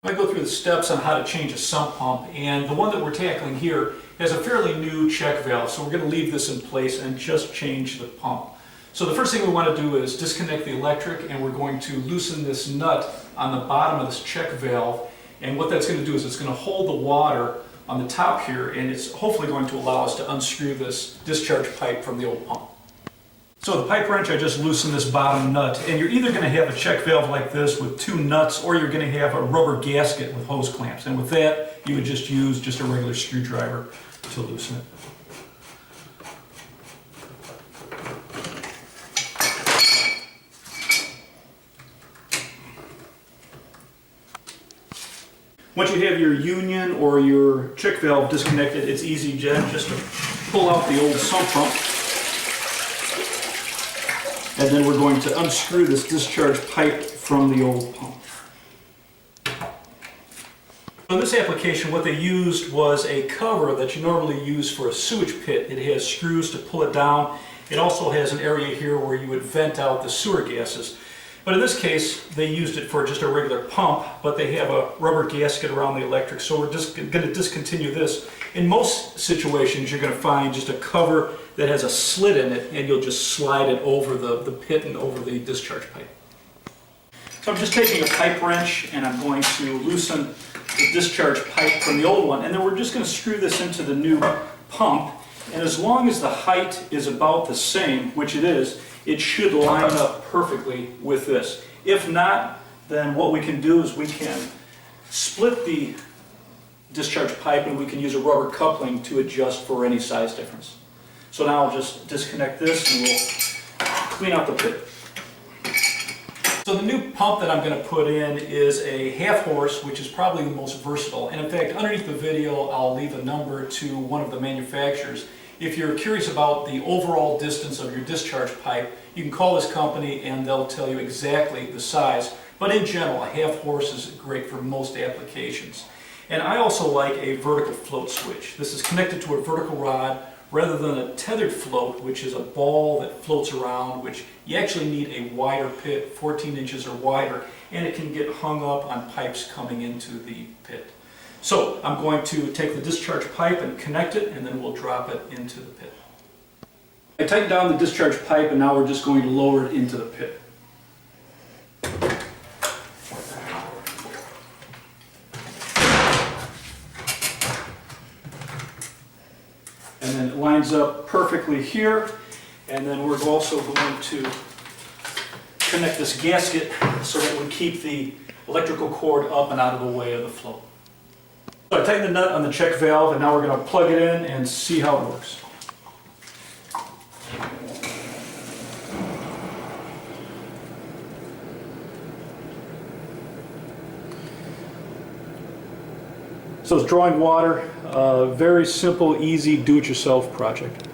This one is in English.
I'm going to go through the steps on how to change a sump pump, and the one that we're tackling here has a fairly new check valve, so we're going to leave this in place and just change the pump. So the first thing we want to do is disconnect the electric, and we're going to loosen this nut on the bottom of this check valve, and what that's going to do is it's going to hold the water on the top here, and it's hopefully going to allow us to unscrew this discharge pipe from the old pump. So the pipe wrench, I just loosened this bottom nut, and you're either going to have a check valve like this with two nuts, or you're going to have a rubber gasket with hose clamps. And with that, you would just use just a regular screwdriver to loosen it. Once you have your union or your check valve disconnected, it's easy just to pull out the old sump pump. And then we're going to unscrew this discharge pipe from the old pump. In this application, what they used was a cover that you normally use for a sewage pit. It has screws to pull it down. It also has an area here where you would vent out the sewer gases. But in this case, they used it for just a regular pump, but they have a rubber gasket around the electric, so we're just going to discontinue this. In most situations, you're going to find just a cover that has a slit in it, and you'll just slide it over the pit and over the discharge pipe. So I'm just taking a pipe wrench, and I'm going to loosen the discharge pipe from the old one, and then we're just going to screw this into the new pump. And as long as the height is about the same, which it is, it should line up perfectly with this. If not, then what we can do is we can split the discharge pipe, and we can use a rubber coupling to adjust for any size difference. So now I'll just disconnect this and we'll clean out the pit. So the new pump that I'm going to put in is a half horse, which is probably the most versatile. And in fact, underneath the video, I'll leave a number to one of the manufacturers. If you're curious about the overall distance of your discharge pipe, you can call this company and they'll tell you exactly the size. But in general, a half horse is great for most applications. And I also like a vertical float switch. This is connected to a vertical rod rather than a tethered float, which is a ball that floats around, which you actually need a wider pit, 14 inches or wider, and it can get hung up on pipes coming into the pit. So I'm going to take the discharge pipe and connect it, and then we'll drop it into the pit. I tightened down the discharge pipe, and now we're just going to lower it into the pit. And then it lines up perfectly here, and then we're also going to connect this gasket so that we keep the electrical cord up and out of the way of the flow. So I tightened the nut on the check valve, and now we're going to plug it in and see how it works. So it's drawing water, very simple, easy, do-it-yourself project.